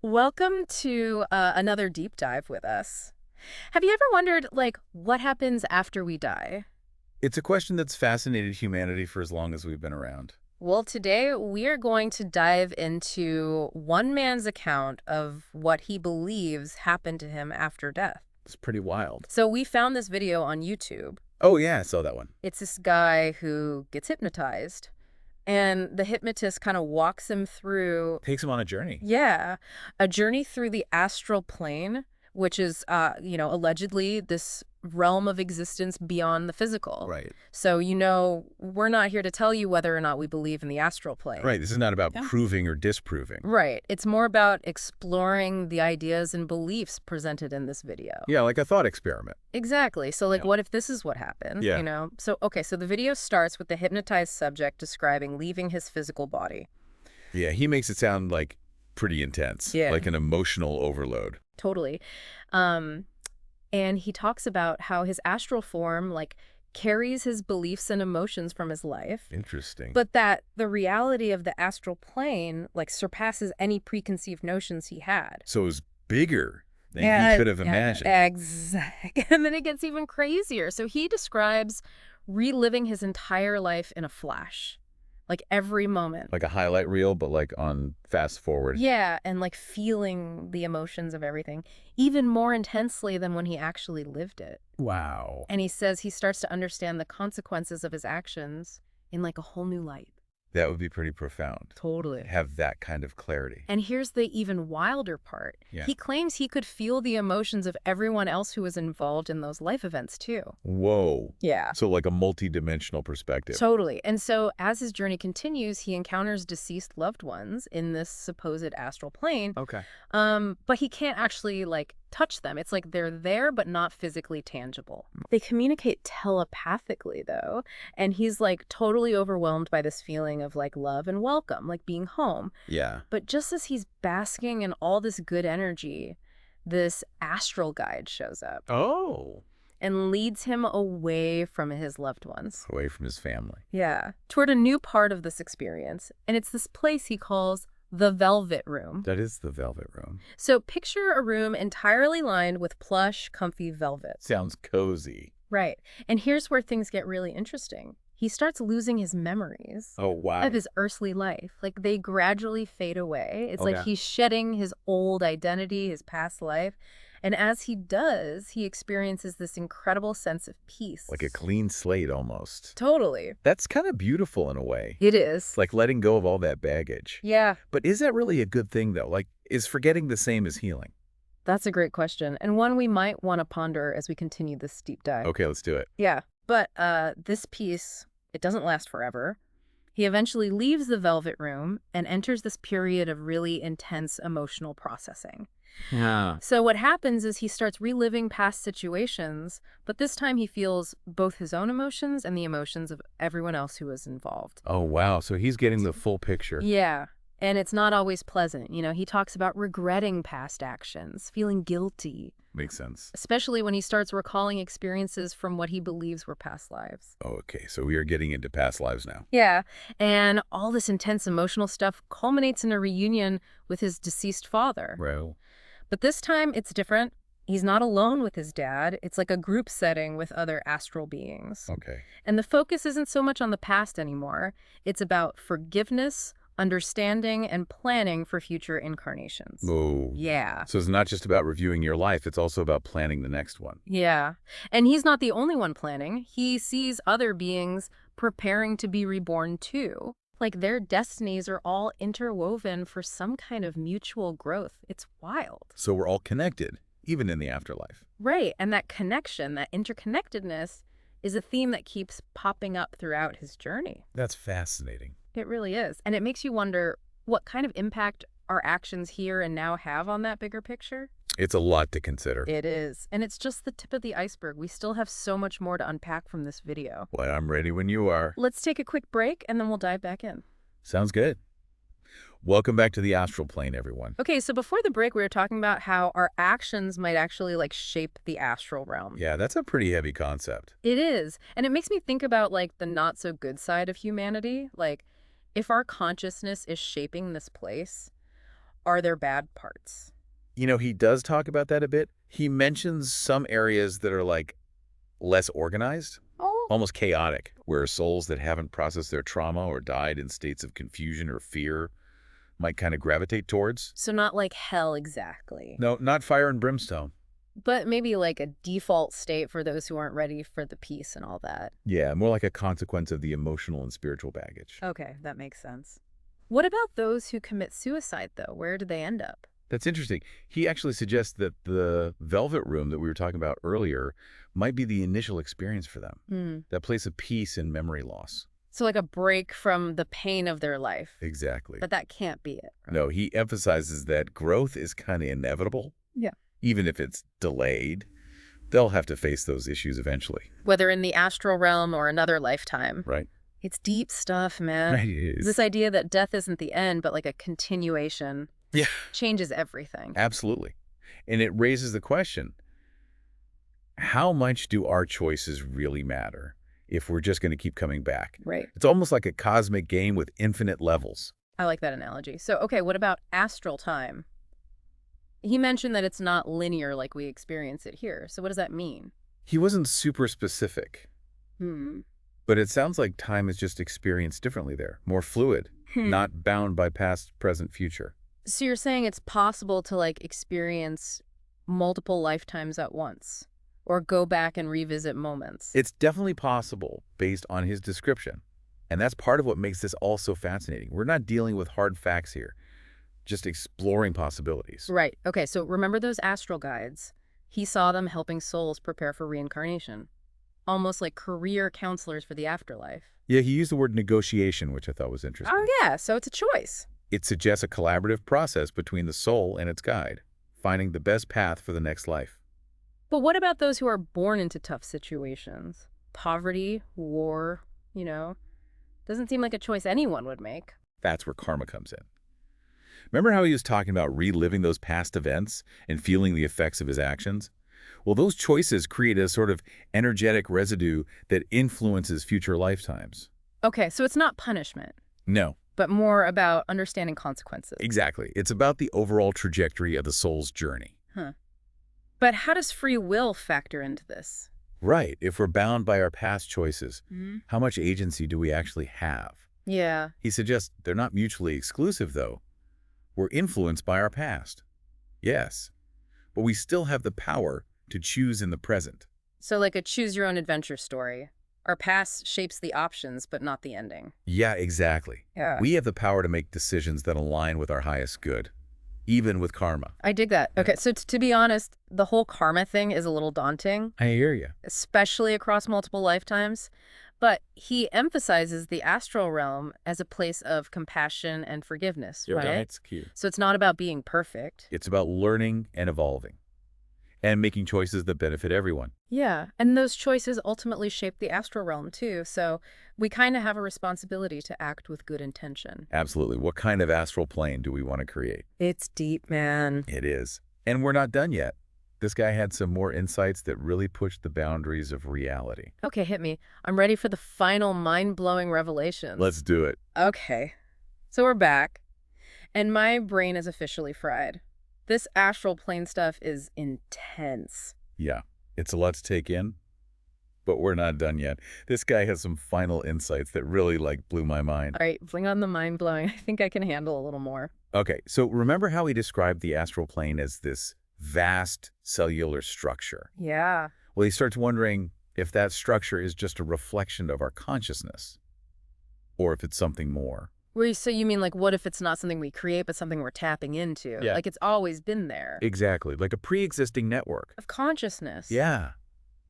Welcome to another deep dive with us. Have you ever wondered, what happens after we die? It's a question that's fascinated humanity for as long as we've been around. Well, today we are going to dive into one man's account of what he believes happened to him after death. It's pretty wild. So we found this video on YouTube. Oh, yeah, I saw that one. It's this guy who gets hypnotized, and the hypnotist kind of walks him through, Takes him on a journey. yeah, a journey through the astral plane, which is, allegedly this realm of existence beyond the physical. Right. So, we're not here to tell you whether or not we believe in the astral plane. Right. This is not about Yeah. proving or disproving. Right. It's more about exploring the ideas and beliefs presented in this video. Yeah, like a thought experiment. Exactly. So, Yeah. what if this is what happened? Yeah. So the video starts with the hypnotized subject describing leaving his physical body. Yeah, he makes it sound like pretty intense, Yeah. like an emotional overload. Totally. Um, and he talks about how his astral form, carries his beliefs and emotions from his life, Interesting. but that the reality of the astral plane, surpasses any preconceived notions he had. So it was bigger than he could have imagined. Exactly. And then it gets even crazier. So he describes reliving his entire life in a flash, every moment. Like a highlight reel, but like on fast forward. Yeah, and feeling the emotions of everything even more intensely than when he actually lived it. Wow. And he says he starts to understand the consequences of his actions in a whole new light. That would be pretty profound. Totally. Have that kind of clarity. And here's the even wilder part. Yeah. He claims he could feel the emotions of everyone else who was involved in those life events too. Whoa. Yeah. So like a multi-dimensional perspective. Totally. And so as his journey continues, he encounters deceased loved ones in this supposed astral plane. Okay. But he can't actually touch them. It's like they're there, but not physically tangible. They communicate telepathically though. And he's totally overwhelmed by this feeling of love and welcome, being home. Yeah. But just as he's basking in all this good energy, this astral guide shows up Oh. and leads him away from his loved ones. Away from his family. Yeah, toward a new part of this experience. And it's this place he calls the Velvet Room. That is the Velvet Room. So picture a room entirely lined with plush, comfy velvet. Sounds cozy. Right. And here's where things get really interesting. He starts losing his memories Oh, wow. of his earthly life. They gradually fade away. It's Oh, yeah. he's shedding his old identity, his past life. And as he does, he experiences this incredible sense of peace. Like a clean slate almost. Totally. That's kind of beautiful in a way. It is. Like letting go of all that baggage. Yeah, But is that really a good thing, though? Like, is forgetting the same as healing? that's a great question. And one we might want to ponder as we continue this deep dive. Okay, let's do it. Yeah. But this piece, it doesn't last forever. He eventually leaves the Velvet Room and enters this period of really intense emotional processing. Yeah. So what happens is he starts reliving past situations, but this time he feels both his own emotions and the emotions of everyone else who was involved. Oh, wow. So he's getting the full picture. Yeah. And it's not always pleasant. He talks about regretting past actions, feeling guilty, Makes sense. especially when he starts recalling experiences from what he believes were past lives. Okay, so we are getting into past lives now. Yeah. And all this intense emotional stuff culminates in a reunion with his deceased father. Right. But this time it's different. He's not alone with his dad. It's like a group setting with other astral beings. Okay. And the focus isn't so much on the past anymore. It's about forgiveness, understanding, and planning for future incarnations. Oh. Yeah. So it's not just about reviewing your life, it's also about planning the next one. Yeah. And he's not the only one planning. He sees other beings preparing to be reborn too. Their destinies are all interwoven for some kind of mutual growth. It's wild. So we're all connected, even in the afterlife. Right. And that connection, that interconnectedness, is a theme that keeps popping up throughout his journey. That's fascinating. It really is. And it makes you wonder what kind of impact our actions here and now have on that bigger picture. It's a lot to consider. It is. And it's just the tip of the iceberg. We still have so much more to unpack from this video. Well, I'm ready when you are. Let's take a quick break and then we'll dive back in. Sounds good. Welcome back to the astral plane, everyone. Okay, so before the break, we were talking about how our actions might actually shape the astral realm. Yeah, that's a pretty heavy concept. It is. And it makes me think about the not so good side of humanity. If our consciousness is shaping this place, are there bad parts? He does talk about that a bit. He mentions some areas that are like less organized, Oh. almost chaotic, where souls that haven't processed their trauma or died in states of confusion or fear might kind of gravitate towards. So not like hell exactly, No, not fire and brimstone. but maybe like a default state for those who aren't ready for the peace and all that. Yeah, more like a consequence of the emotional and spiritual baggage. Okay, that makes sense. What about those who commit suicide, though? Where do they end up? That's interesting. He actually suggests that the velvet room that we were talking about earlier might be the initial experience for them, Hmm. that place of peace and memory loss. So like a break from the pain of their life. Exactly. But that can't be it. Right? No, he emphasizes that growth is kind of inevitable. Yeah. Even if it's delayed, they'll have to face those issues eventually. Whether in the astral realm or another lifetime. Right? It's deep stuff, man. Right, it is. This idea that death isn't the end, but like a continuation, Yeah, changes everything. absolutely. And it raises the question, how much do our choices really matter if we're just going to keep coming back? Right. It's almost like a cosmic game with infinite levels. I like that analogy. So, okay, what about astral time? He mentioned that it's not linear like we experience it here. So what does that mean? He wasn't super specific, Hmm. but it sounds like time is just experienced differently there, more fluid, not bound by past, present, future. So you're saying it's possible to like experience multiple lifetimes at once or go back and revisit moments. It's definitely possible based on his description. And that's part of what makes this all so fascinating. We're not dealing with hard facts here, just exploring possibilities. Right. Okay, so remember those astral guides? He saw them helping souls prepare for reincarnation, almost like career counselors for the afterlife. Yeah, he used the word negotiation, which I thought was interesting. Oh, yeah, so it's a choice. It suggests a collaborative process between the soul and its guide, finding the best path for the next life. But what about those who are born into tough situations? Poverty, war, doesn't seem like a choice anyone would make. That's where karma comes in. Remember how he was talking about reliving those past events and feeling the effects of his actions? Well, those choices create a sort of energetic residue that influences future lifetimes. Okay, so it's not punishment, No, but more about understanding consequences. exactly. It's about the overall trajectory of the soul's journey. Huh. But how does free will factor into this? Right. If we're bound by our past choices, Hmm. how much agency do we actually have? Yeah. He suggests they're not mutually exclusive, though. We're influenced by our past. Yes. But we still have the power to choose in the present. So like a choose-your-own-adventure story. Our past shapes the options, but not the ending. Yeah, exactly. Yeah. We have the power to make decisions that align with our highest good, even with karma. I dig that. Okay, so to be honest, the whole karma thing is a little daunting, I hear you. especially across multiple lifetimes. But he emphasizes the astral realm as a place of compassion and forgiveness, right? That's cute. So it's not about being perfect. It's about learning and evolving and making choices that benefit everyone. Yeah, and those choices ultimately shape the astral realm too. So we kind of have a responsibility to act with good intention. Absolutely. What kind of astral plane do we want to create? It's deep, man. It is. And we're not done yet. This guy had some more insights that really pushed the boundaries of reality. Okay, hit me. I'm ready for the final mind-blowing revelations. Let's do it. Okay, so we're back, and my brain is officially fried. This astral plane stuff is intense. Yeah, it's a lot to take in, but we're not done yet. This guy has some final insights that really, blew my mind. All right, bring on the mind-blowing. I think I can handle a little more. Okay, so remember how he described the astral plane as this vast cellular structure? Yeah. Well, he starts wondering if that structure is just a reflection of our consciousness, or if it's something more. So you mean what if it's not something we create, but something we're tapping into? Yeah. Like it's always been there. Exactly, like a pre-existing network. Of consciousness. Yeah.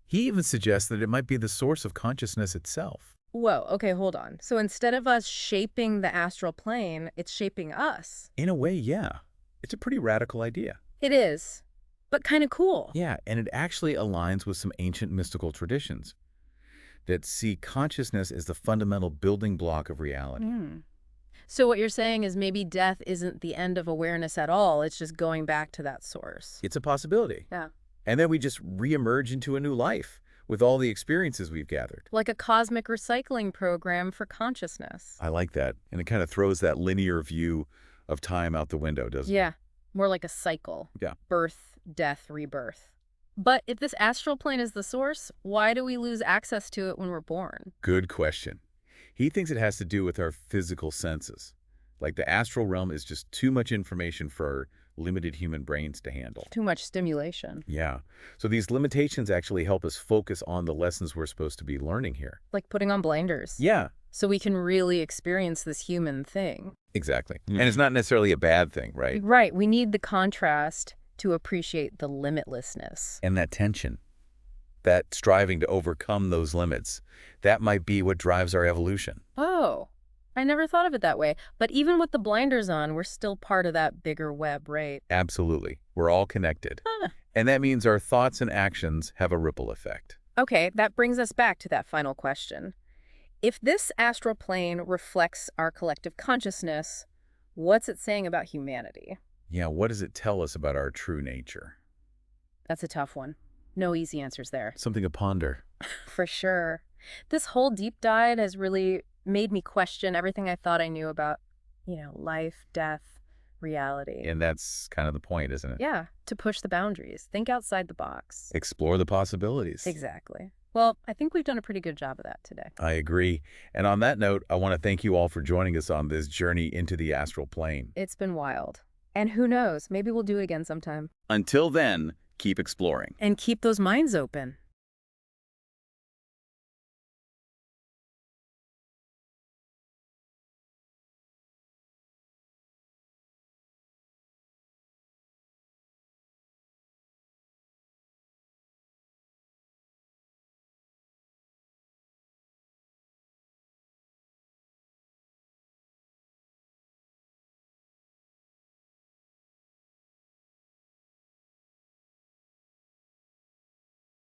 He even suggests that it might be the source of consciousness itself. Whoa, okay, hold on. So instead of us shaping the astral plane, it's shaping us. In a way, yeah. It's a pretty radical idea. It is, but kind of cool. Yeah, and it actually aligns with some ancient mystical traditions that see consciousness as the fundamental building block of reality. So what you're saying is maybe death isn't the end of awareness at all. It's just going back to that source. It's a possibility. Yeah. And then we just reemerge into a new life with all the experiences we've gathered. Like a cosmic recycling program for consciousness. I like that. And it kind of throws that linear view of time out the window, doesn't it? Yeah, more like a cycle. Yeah. Birth, death, rebirth. But if this astral plane is the source, why do we lose access to it when we're born? Good question. He thinks it has to do with our physical senses. Like the astral realm is just too much information for our limited human brains to handle. Too much stimulation. Yeah. So these limitations actually help us focus on the lessons we're supposed to be learning here. Like putting on blinders. Yeah, So we can really experience this human thing. exactly. And it's not necessarily a bad thing, right? Right, we need the contrast to appreciate the limitlessness. And that tension, that striving to overcome those limits, that might be what drives our evolution. Oh, I never thought of it that way. But even with the blinders on, we're still part of that bigger web, right? Absolutely. We're all connected. Huh. And that means our thoughts and actions have a ripple effect. Okay, that brings us back to that final question. If this astral plane reflects our collective consciousness, what's it saying about humanity? Yeah, what does it tell us about our true nature? That's a tough one. No easy answers there. Something to ponder. For sure. This whole deep dive has really made me question everything I thought I knew about, life, death, reality. And that's kind of the point, isn't it? Yeah, to push the boundaries. Think outside the box. Explore the possibilities. Exactly. Well, I think we've done a pretty good job of that today. I agree. And on that note, I want to thank you all for joining us on this journey into the astral plane. It's been wild. And who knows, maybe we'll do it again sometime. Until then, keep exploring. And keep those minds open.